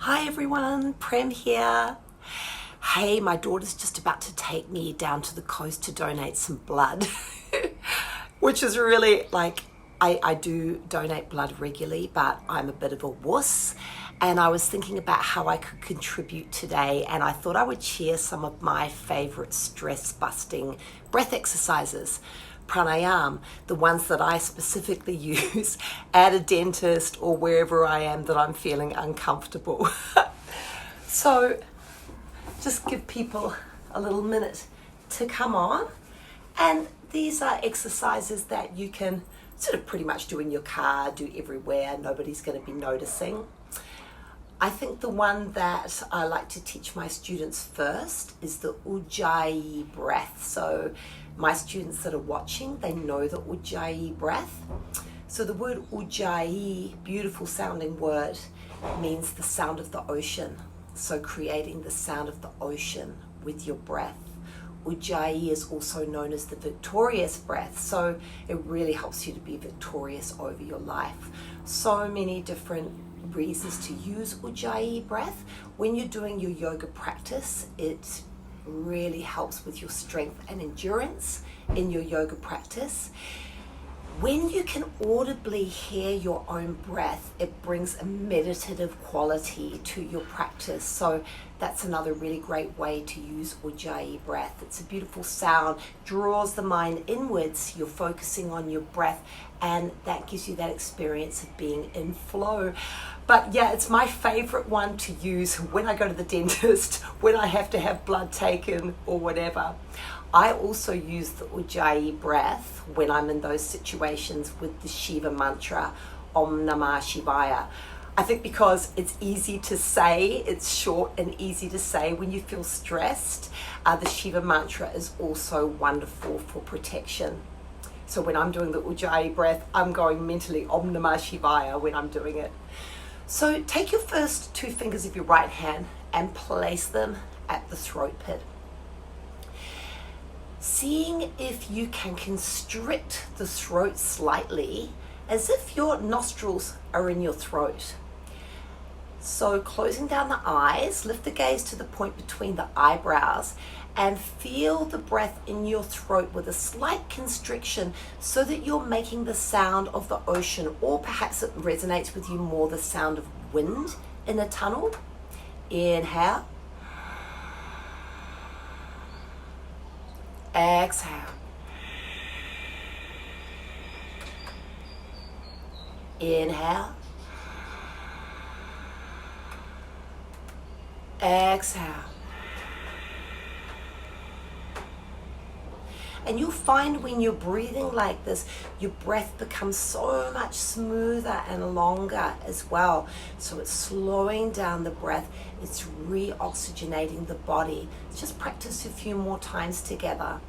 Hi everyone, Prem here. Hey, my daughter's just about to take me down to the coast to donate some blood, which is really like, I do donate blood regularly, but I'm a bit of a wuss. And I was thinking about how I could contribute today, and I thought I would share some of my favorite stress busting breath exercises. Pranayam, the ones that I specifically use at a dentist or wherever I am that I'm feeling uncomfortable. So just give people a little minute to come on. And these are exercises that you can sort of pretty much do in your car, do everywhere. Nobody's going to be noticing. I think the one that I like to teach my students first is the Ujjayi breath. So my students that are watching, they know the Ujjayi breath. So the word Ujjayi, beautiful sounding word, means the sound of the ocean. So creating the sound of the ocean with your breath. Ujjayi is also known as the victorious breath. So it really helps you to be victorious over your life. So many different reasons to use Ujjayi breath. When you're doing your yoga practice, it really helps with your strength and endurance in your yoga practice. When you can audibly hear your own breath, it brings a meditative quality to your practice. So that's another really great way to use Ujjayi breath. It's a beautiful sound, draws the mind inwards. You're focusing on your breath, and that gives you that experience of being in flow. But yeah, it's my favorite one to use when I go to the dentist, when I have to have blood taken or whatever. I also use the Ujjayi breath when I'm in those situations with the Shiva mantra, Om Namah Shivaya. I think because it's easy to say, it's short and easy to say when you feel stressed. The Shiva mantra is also wonderful for protection. So when I'm doing the Ujjayi breath, I'm going mentally Om Namah Shivaya when I'm doing it. So take your first two fingers of your right hand and place them at the throat pit. Seeing if you can constrict the throat slightly, as if your nostrils are in your throat. So closing down the eyes, lift the gaze to the point between the eyebrows and feel the breath in your throat with a slight constriction so that you're making the sound of the ocean, or perhaps it resonates with you more the sound of wind in a tunnel. Inhale. Exhale. Inhale. Exhale. And you'll find when you're breathing like this, your breath becomes so much smoother and longer as well. So it's slowing down the breath. It's reoxygenating the body. Just practice a few more times together.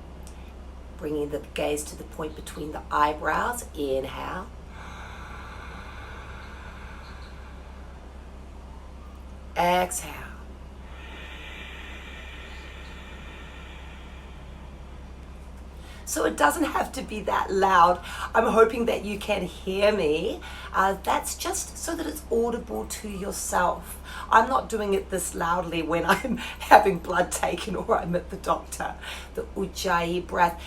Bringing the gaze to the point between the eyebrows. Inhale. Exhale. So it doesn't have to be that loud. I'm hoping that you can hear me. That's just so that it's audible to yourself. I'm not doing it this loudly when I'm having blood taken or I'm at the doctor. The Ujjayi breath.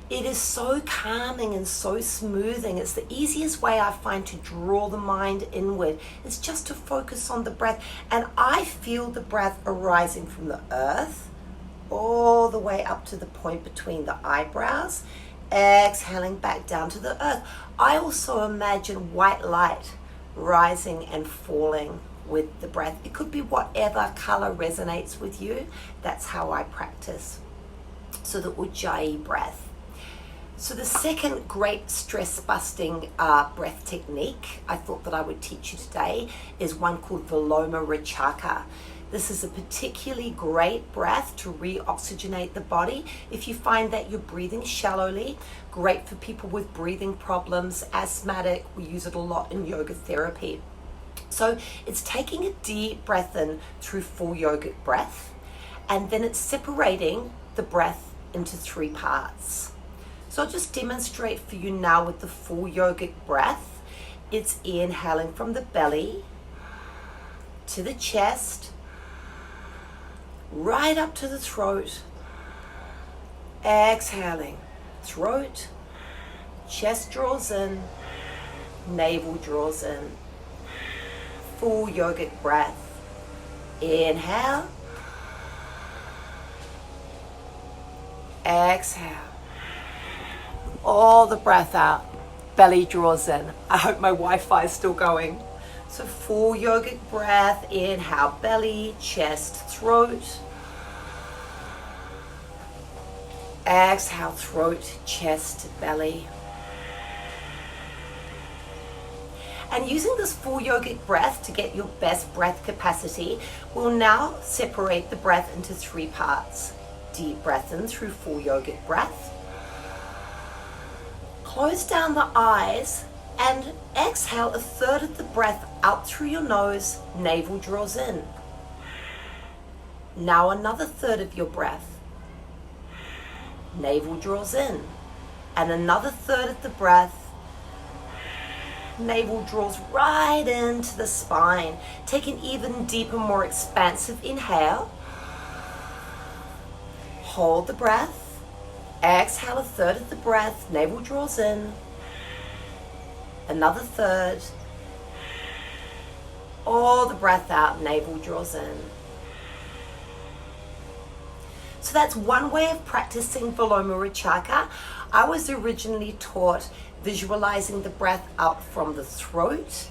It is so calming and so smoothing. It's the easiest way I find to draw the mind inward. It's just to focus on the breath. And I feel the breath arising from the earth all the way up to the point between the eyebrows, exhaling back down to the earth. I also imagine white light rising and falling with the breath. It could be whatever color resonates with you. That's how I practice. So the Ujjayi breath. So the second great stress busting breath technique I thought that I would teach you today is one called Viloma Rachaka. This is a particularly great breath to reoxygenate the body. If you find that you're breathing shallowly, great for people with breathing problems, asthmatic. We use it a lot in yoga therapy. So it's taking a deep breath in through full yogic breath, and then it's separating the breath into three parts. So I'll just demonstrate for you now with the full yogic breath. It's inhaling from the belly, to the chest, right up to the throat. Exhaling, throat, chest draws in, navel draws in. Full yogic breath. Inhale. Exhale. All the breath out. Belly draws in. I hope my Wi-Fi is still going. So full yogic breath. Inhale, belly, chest, throat. Exhale, throat, chest, belly. And using this full yogic breath to get your best breath capacity, we'll now separate the breath into 3 parts. Deep breath in through full yogic breath. Close down the eyes and exhale a third of the breath out through your nose, navel draws in. Now another third of your breath, navel draws in. And another third of the breath, navel draws right into the spine. Take an even deeper, more expansive inhale. Hold the breath. Exhale a third of the breath, navel draws in. Another third. All the breath out, navel draws in. So that's one way of practicing Vilomarachaka. I was originally taught visualizing the breath out from the throat,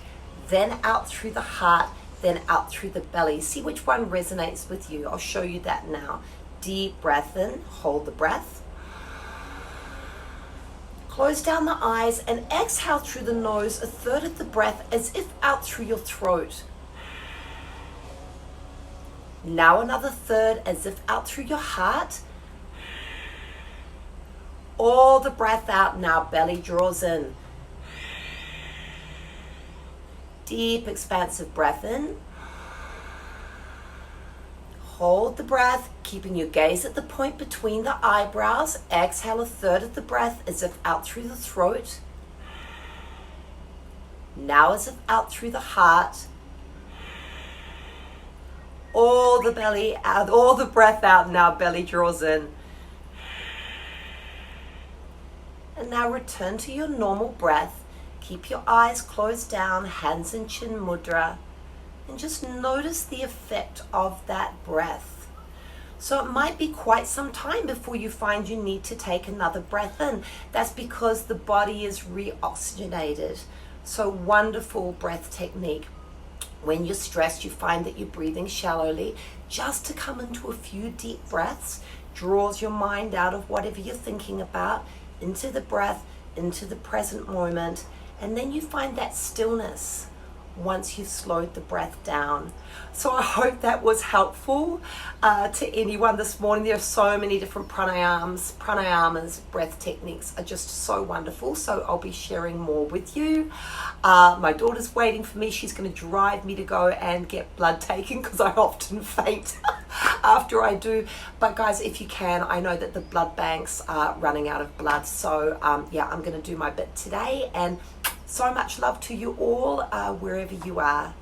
then out through the heart, then out through the belly. See which one resonates with you. I'll show you that now. Deep breath in, hold the breath. Close down the eyes and exhale through the nose a third of the breath as if out through your throat. Now another third as if out through your heart. All the breath out now, belly draws in. Deep, expansive breath in. Hold the breath, keeping your gaze at the point between the eyebrows. Exhale a third of the breath as if out through the throat. Now as if out through the heart. All the belly out, all the breath out now, belly draws in. And now return to your normal breath. Keep your eyes closed down, hands in chin mudra. And just notice the effect of that breath. So it might be quite some time before you find you need to take another breath in. That's because the body is reoxygenated. So wonderful breath technique. When you're stressed, you find that you're breathing shallowly. Just to come into a few deep breaths draws your mind out of whatever you're thinking about, into the breath, into the present moment. And then you find that stillness once you've slowed the breath down. So I hope that was helpful to anyone this morning. There are so many different pranayamas, breath techniques are just so wonderful. So I'll be sharing more with you. My daughter's waiting for me. She's going to drive me to go and get blood taken because I often faint after I do. But guys, if you can, I know that the blood banks are running out of blood. So yeah, I'm going to do my bit today. And so much love to you all, wherever you are.